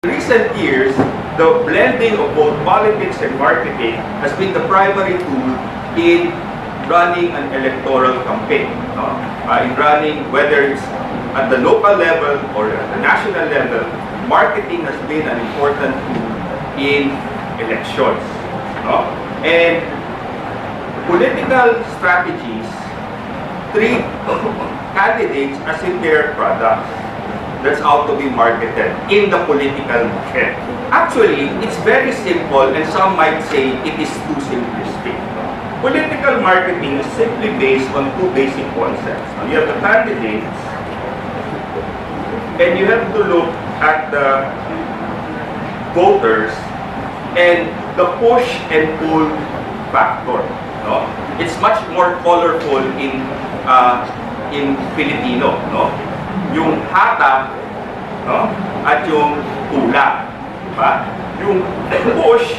In recent years, the blending of both politics and marketing has been the primary tool in running an electoral campaign. No? In running, whether it's at the local level or at the national level, marketing has been an important tool in elections. No? And political strategies treat candidates as if they're products that's out to be marketed in the political market. Actually, it's very simple, and some might say it is too simplistic. Political marketing is simply based on two basic concepts. You have the candidates, and you have to look at the voters and the push and pull factor. No? It's much more colorful in Filipino. No? Yung hata, no? At yung tula. Diba? Yung push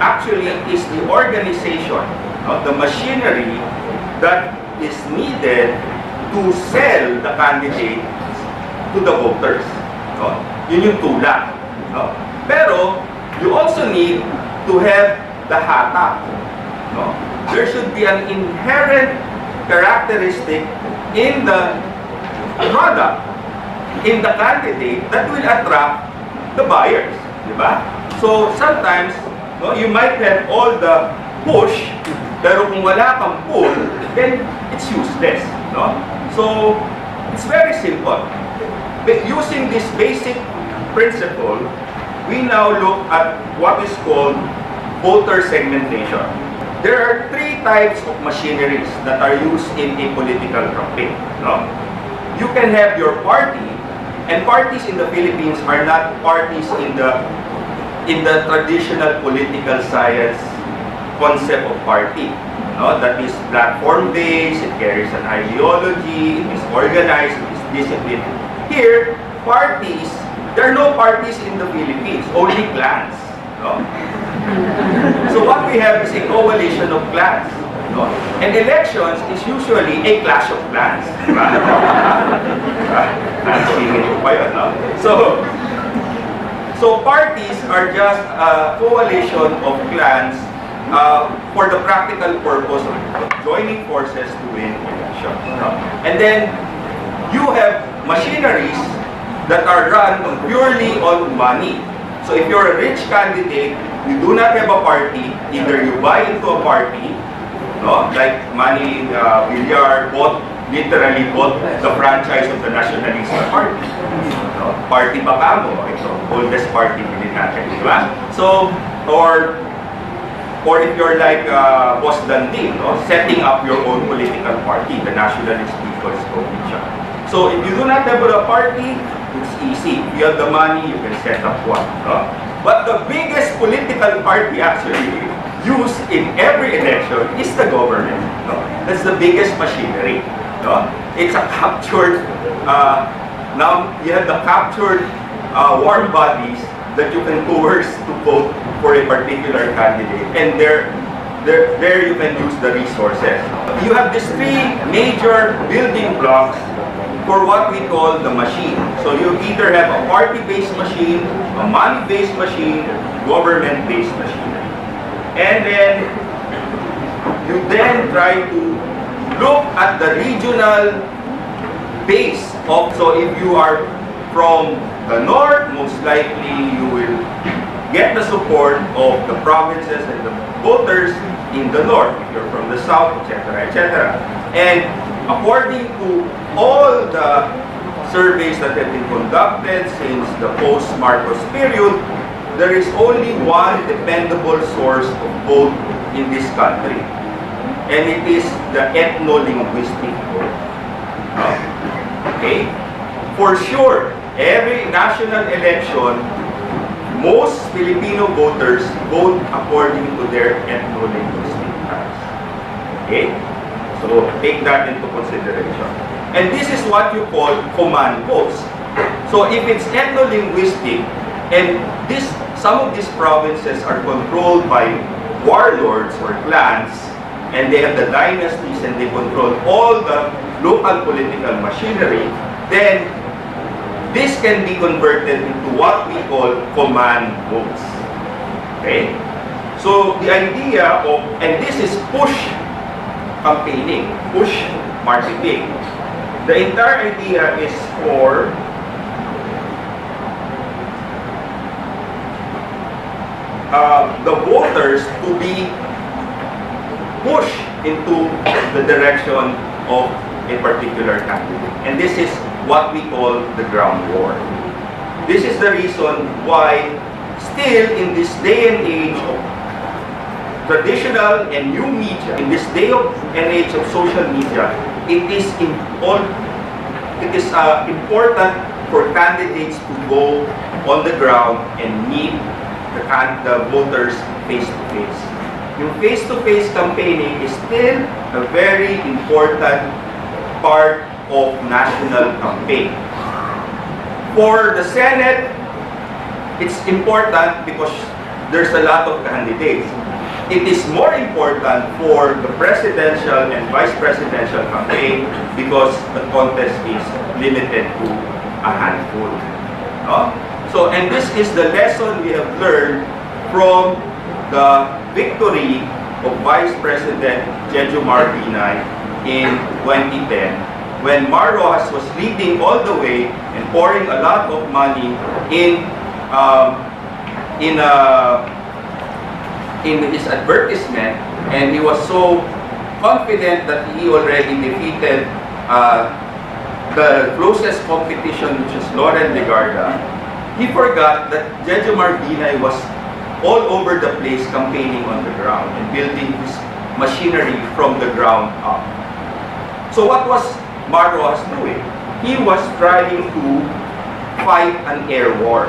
actually is the organization, no? The machinery that is needed to sell the candidates to the voters. No? Yun yung tula. No? Pero, you also need to have the hata. No? There should be an inherent characteristic in the product, in the candidate, that will attract the buyers. Diba? So, sometimes, no, you might have all the push, pero kung wala kang pull, then it's useless. No? So, it's very simple. But using this basic principle, we now look at what is called voter segmentation. There are three types of machineries that are used in a political campaign. No? You can have your party, and parties in the Philippines are not parties in the traditional political science concept of party. No? That is platform-based, it carries an ideology, it is organized, it is disciplined. Here, parties, there are no parties in the Philippines, only clans. No? So what we have is a coalition of clans. No? And elections is usually a clash of clans. No? So parties are just a coalition of clans for the practical purpose of joining forces to win elections. No? And then you have machineries that are run purely on money. So if you're a rich candidate, you do not have a party, either you buy into a party, no, like Manny Villar literally bought the franchise of the Nationalista Party. No? Party Bacamo, ito, oldest party din natin, di ba? So, or if you're like Boss Dandy, no? Setting up your own political party, the Nationalist People's Coalition. So if you do not have a party, it's easy. If you have the money, you can set up one. No? But the biggest political party actually used in every election is the government. No? That's the biggest machinery. No? It's a captured, now you have the captured warm bodies that you can coerce to vote for a particular candidate. And there you can use the resources. You have these three major building blocks for what we call the machine. So you either have a party-based machine, a money-based machine, government-based machine. And then you then try to look at the regional base of, so if you are from the north, most likely you will get the support of the provinces and the voters in the north. If you're from the south, etc., etc. And according to all the surveys that have been conducted since the post-Marcos period, there is only one dependable source of vote in this country. And it is the ethno-linguistic vote. Okay? For sure, every national election, most Filipino voters vote according to their ethno-linguistic types. Okay? So, take that into consideration. And this is what you call command votes. So, if it's ethno-linguistic, and some of these provinces are controlled by warlords or clans, and they have the dynasties and they control all the local political machinery, then this can be converted into what we call command votes. Okay? So the idea of, and this is push campaigning, push marketing. The entire idea is for the voters to be pushed into the direction of a particular candidate. And this is what we call the ground war. This is the reason why still in this day and age of traditional and new media, in this day of and age of social media, it is important for candidates to go on the ground and meet the voters face-to-face. Yung face-to-face campaigning is still a very important part of national campaign. For the Senate, it's important because there's a lot of candidates. It is more important for the presidential and vice presidential campaign because the contest is limited to a handful. So, and this is the lesson we have learned from the victory of Vice President Jeju Binay in 2010, when Mar Rojas was leading all the way and pouring a lot of money in his advertisement, and he was so confident that he already defeated the closest competition, which is Loren Legarda. He forgot that Jeju Binay was all over the place campaigning on the ground and building his machinery from the ground up. So what was Mar Rojas doing? He was trying to fight an air war.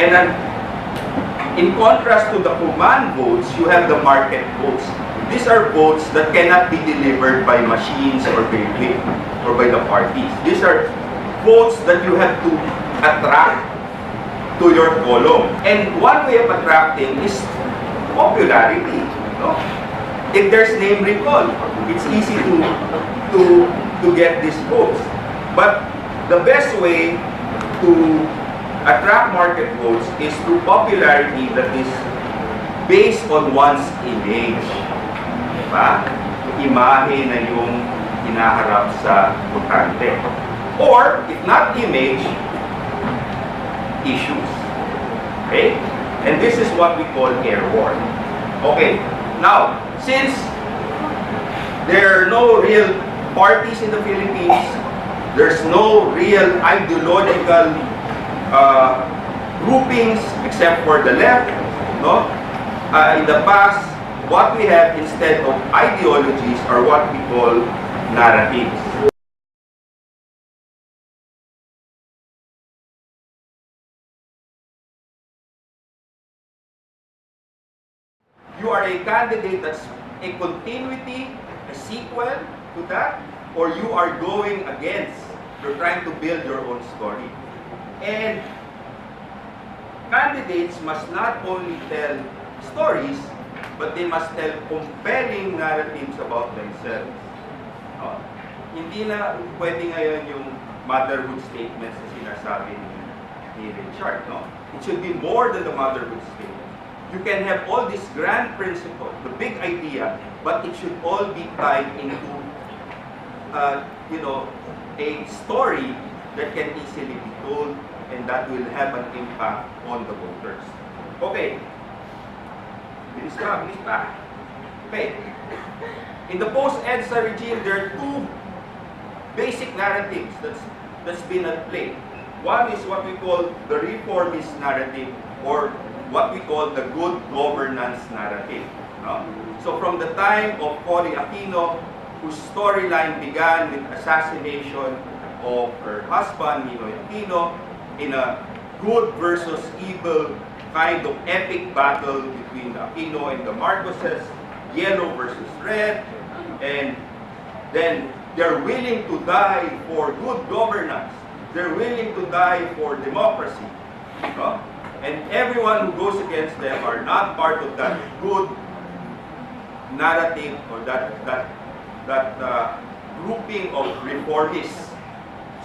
And in contrast to the command votes, you have the market votes. These are votes that cannot be delivered by machines or by the parties. These are votes that you have to attract to your column. And one way of attracting is popularity. If there's name recall, it's easy to get these votes. But the best way to attract market votes is through popularity that is based on one's image. Diba? Imahe na yung hinaharap sa botante. Or, if not image, issues. Okay? And this is what we call air war. Okay. Now, since there are no real parties in the Philippines, there's no real ideological groupings except for the left, in the past, what we have instead of ideologies are what we call narratives. You are a candidate that's a continuity, a sequel to that, or you are going against. You're trying to build your own story. And candidates must not only tell stories, but they must tell compelling narratives about themselves. Hindi na pwede ngayon yung motherhood statements na sinasabi ni Richard. It should be more than the motherhood statement. You can have all these grand principles, the big idea, but it should all be tied into, a story that can easily be told and that will have an impact on the voters. Okay. Bilis pa. Okay. In the post-EDSA regime, there are two basic narratives that's been at play. One is what we call the reformist narrative, or what we call the good governance narrative. So from the time of Cory Aquino, whose storyline began with assassination of her husband, Ninoy Aquino, in a good versus evil kind of epic battle between Aquino and the Marcoses, yellow versus red, and then they're willing to die for good governance. They're willing to die for democracy. And everyone who goes against them are not part of that good narrative or that grouping of reformists.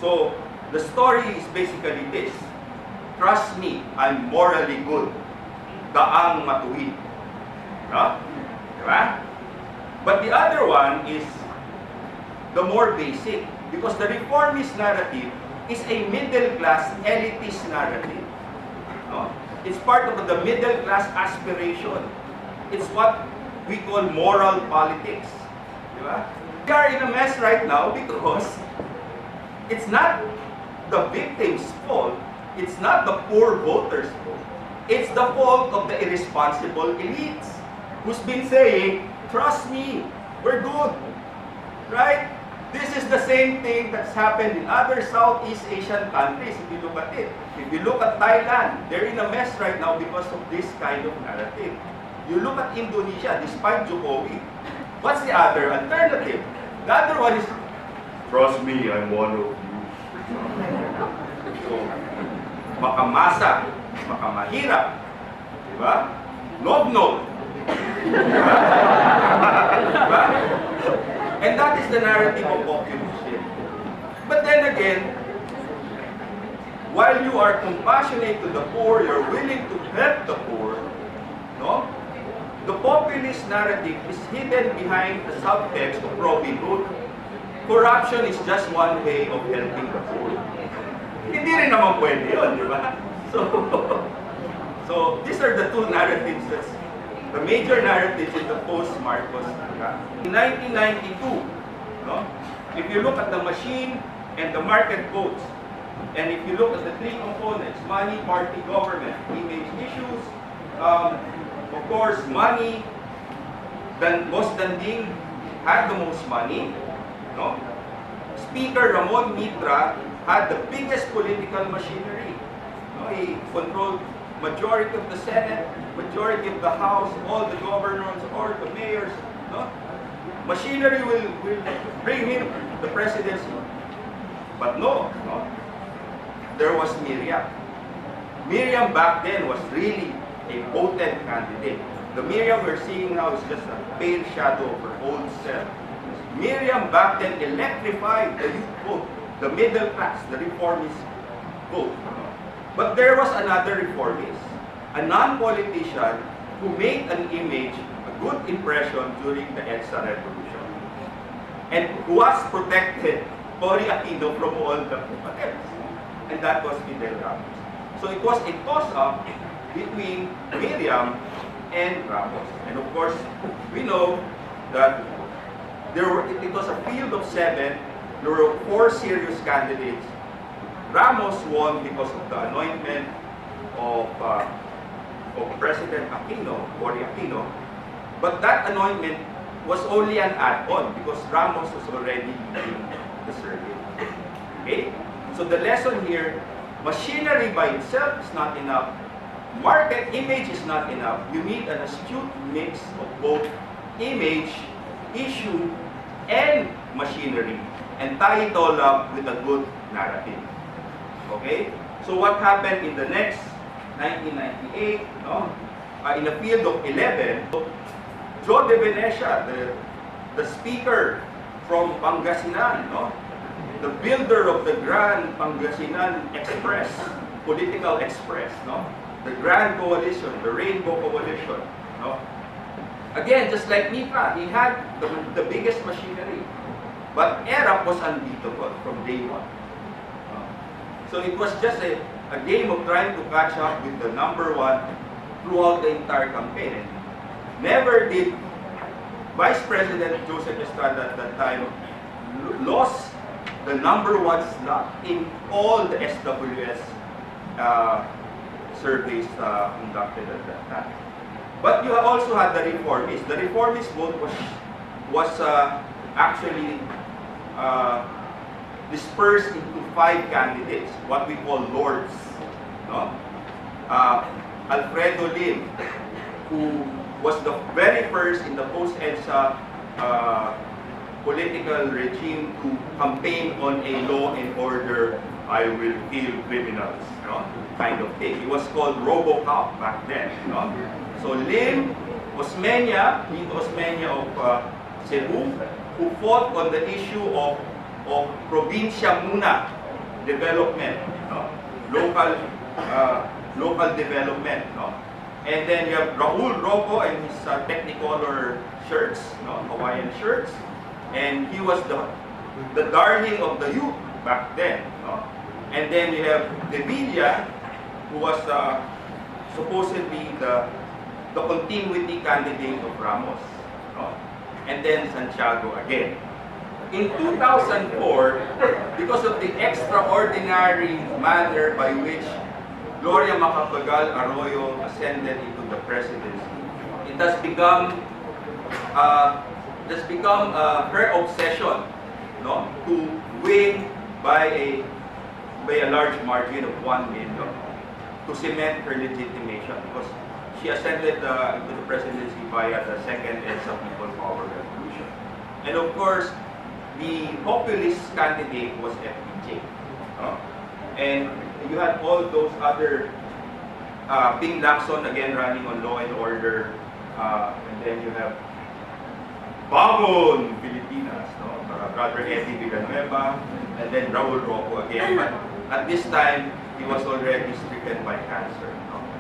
So The story is basically this. Trust me, I'm morally good. Daang matuwid. No? Diba? But the other one is the more basic. Because the reformist narrative is a middle-class elitist narrative. No? It's part of the middle-class aspiration. It's what we call moral politics. Diba? We are in a mess right now because it's not the victim's fault. It's not the poor voters' fault. It's the fault of the irresponsible elites who's been saying, trust me, we're good. Right? This is the same thing that's happened in other Southeast Asian countries, if you look at it. If you look at Thailand, they're in a mess right now because of this kind of narrative. You look at Indonesia, despite Jokowi, what's the other alternative? The other one is, trust me, I'm one of you. So, makamasa, makamahirap, diba? Nog-nog. Diba? And that is the narrative of populism. But then again, while you are compassionate to the poor, you're willing to help the poor, no? The populist narrative is hidden behind the subtext of Robin Hood. Corruption is just one way of helping the poor. Hindi rin naman pwede yun, di ba? So these are the two narratives, that's the major narratives in the post-Marcos era. In 1992, no? If you look at the machine and the market votes, and if you look at the three components, money, party, government, image issues, of course, money, Boss Danding had the most money. No? Speaker Ramon Mitra had the biggest political machinery. No? He controlled majority of the Senate, majority of the House, all the governors, all the mayors. No? Machinery will bring him the presidency. But no, there was Miriam. Miriam back then was really a potent candidate. The Miriam we're seeing now is just a pale shadow of her old self. Miriam back then electrified the youth vote, the middle class, the reformist vote. But there was another reformist, a non-politician who made an image, a good impression during the EDSA revolution, and who was protected, Cory Aquino, from all the attempts. And that was Fidel Ramos. So it was a toss-up between Miriam and Ramos. And of course, we know that it was a field of 7. There were 4 serious candidates. Ramos won because of the anointment of President Aquino, Cory Aquino. But that anointment was only an add-on because Ramos was already leading the survey. Okay? So the lesson here, machinery by itself is not enough. Market image is not enough. You need an astute mix of both image, issue, and machinery. And tie it all up with a good narrative. Okay? So what happened in the next 1998, no? In the field of 11, Joe De Venecia, the speaker from Pangasinan, no? The builder of the Grand Pangasinan Express, political express, no? The Grand Coalition, the Rainbow Coalition, no? Again, just like Mitra, he had the biggest machinery. But ERAP was unbeatable from day one. So it was just a game of trying to catch up with the number 1 throughout the entire campaign. Never did Vice President Joseph Estrada at that time lost the number 1 slot in all the SWS surveys conducted at that time. But you also had the reformists. The reformist vote was actually dispersed into 5 candidates, what we call lords. No? Alfredo Lim, who was the very first in the post-EDSA political regime to campaign on a law and order, I will kill criminals, no? Kind of thing. He was called RoboCop back then. No? So Lim Osmeña, Tito Osmeña of Cebu, who fought on the issue of Probinsya Muna, development, no? Local development, no? And then you have Raul Rocco and his Technicolor shirts, no? Hawaiian shirts, and he was the darling of the youth back then, no? And then you have De Villa, who was supposedly the continuity candidate of Ramos, no? And then Santiago again. In 2004, because of the extraordinary manner by which Gloria Macapagal Arroyo ascended into the presidency, it has become her obsession, no, to win by a large margin of 1 million to cement her legitimation, because she ascended into the presidency via the second EDSA People Power Revolution. And of course, the populist candidate was FPJ. And you had all those other, Ping Lacson again running on law and order, and then you have Bagon Pilipinas, no? Brother Eddie Villanueva, and then Raul Rocco again. But at this time, he was already stricken by cancer.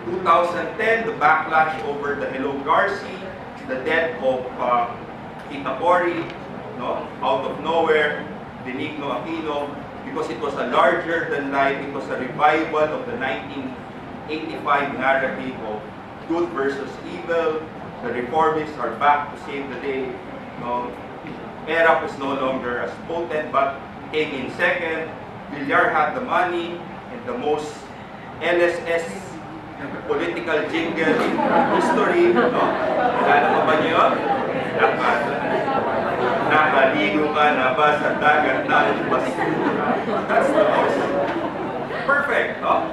2010, the backlash over the Hello Garci, the death of Itapori, no? Out of nowhere, Benigno Aquino, because it was a larger than life, it was a revival of the 1985 narrative of good versus evil. The reformists are back to save the day. No? ERAP is no longer as potent, but came in second. Villar had the money and the most LSS political jingle in history. No? Alam mo ba niyo? Nakaligo ka na ba sa dagat ng basura? That's the most perfect, no?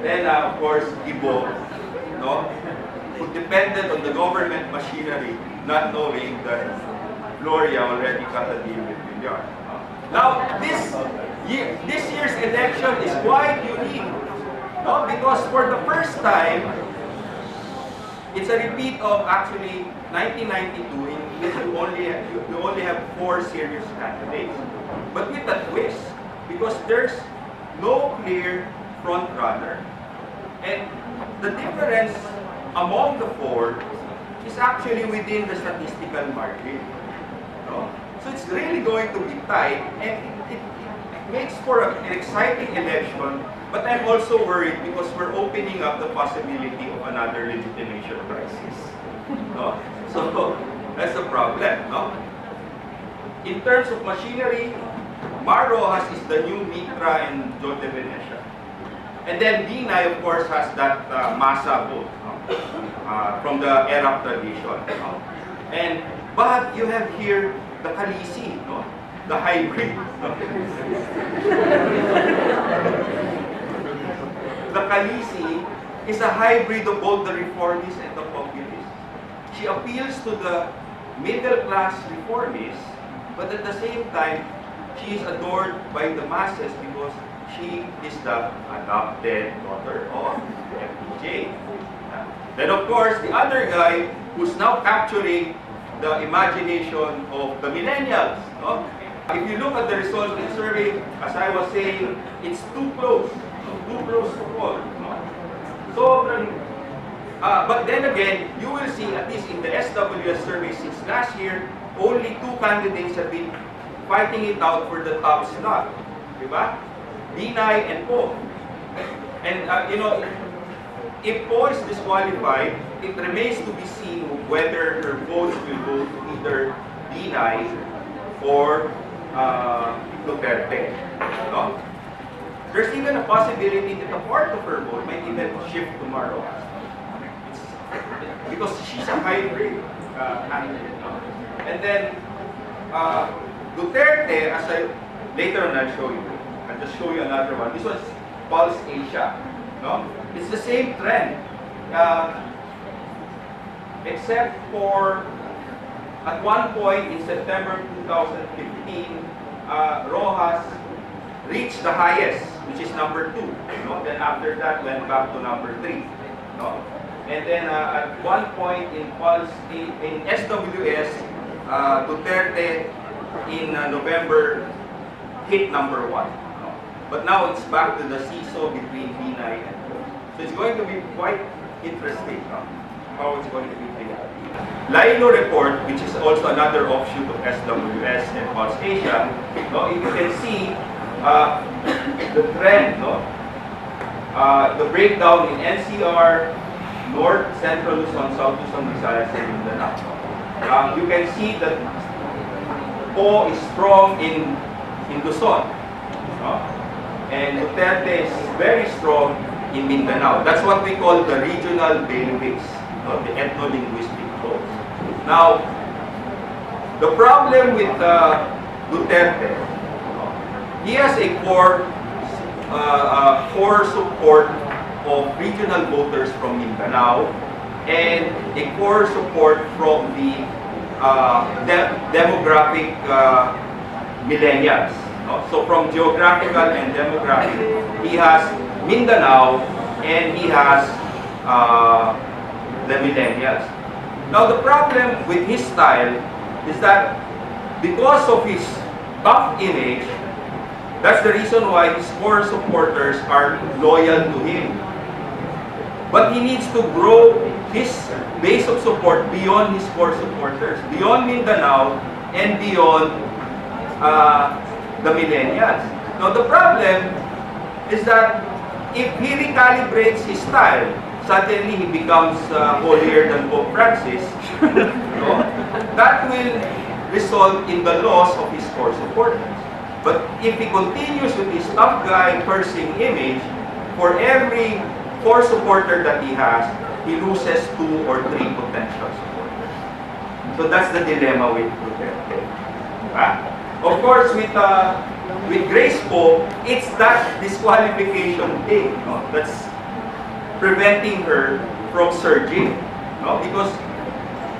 Then, of course, Ibo, no? Who depended on the government machinery, not knowing that Gloria already got a deal with Villar. Now, this year's election is quite unique, no? Because for the first time, it's a repeat of actually 1992, in which you only have 4 serious candidates. But with a twist, because there's no clear front runner. And the difference among the 4 is actually within the statistical margin. No? So it's really going to be tight, and it makes for an exciting election. But I'm also worried because we're opening up the possibility of another legitimation crisis. No? So that's a problem. No? In terms of machinery, Mar Rojas is the new Mitra and Joe de Venecia. And then Binay, of course, has that masa vote, no? From the ERAP tradition. No? But you have here the Kalisi, no? The hybrid. No? The Kalisi is a hybrid of both the reformists and the populists. She appeals to the middle-class reformists, but at the same time, she is adored by the masses because she is the adopted daughter of FPJ. Then, of course, the other guy who's now capturing the imagination of the millennials. No? If you look at the results of the survey, as I was saying, it's too close to call. No? So, but then again, you will see, at least in the SWS survey since last year, only 2 candidates have been fighting it out for the top slot. Diba? Binay and Po. And, if Po is disqualified, it remains to be seen whether her votes will go to either Binay or Duterte. No? There's even a possibility that a part of her vote might even shift to Mar Rojas. Because she's a hybrid candidate. No? And then, Duterte, as later on I'll show you. I'll just show you another one. This was Pulse Asia. No? It's the same trend. Except for, at one point in September 2015, Rojas reached the highest, which is number 2. No? Then after that, went back to number 3. No? And then at one point in Pulse, in SWS, Duterte in November hit number 1. No? But now it's back to the seesaw between Binay and Go. So it's going to be quite interesting how it's going to be played out. Lilo report, which is also another offshoot of SWS and PolSci Asia, no, you can see the trend, no? The breakdown in NCR, North, Central Luzon, South Luzon, Visayas, and Mindanao. You can see that Po is strong in Luzon, no? And Duterte is very strong in Mindanao. That's what we call the regional bailiwicks, no? The ethno-linguistic codes. Now, the problem with Duterte, he has a core support of regional voters from Mindanao and a core support from the demographic millennials. No? So from geographical and demographic, he has Mindanao and he has the millennials. Now the problem with his style is that because of his tough image, that's the reason why his core supporters are loyal to him. But he needs to grow his base of support beyond his core supporters, beyond Mindanao and beyond the millennials. Now the problem is that if he recalibrates his style, suddenly he becomes holier than Pope Francis, no? That will result in the loss of his core supporters. But if he continues with his tough guy cursing image, for every core supporter that he has, he loses 2 or 3 potential supporters. So that's the dilemma with Duterte. Of course, with Grace Po, it's that disqualification thing, no? That's preventing her from surging, no? Because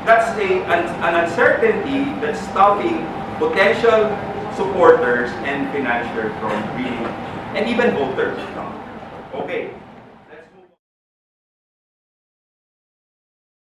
that's an uncertainty that's stopping potential supporters and financiers from being, and even voters. No? Okay.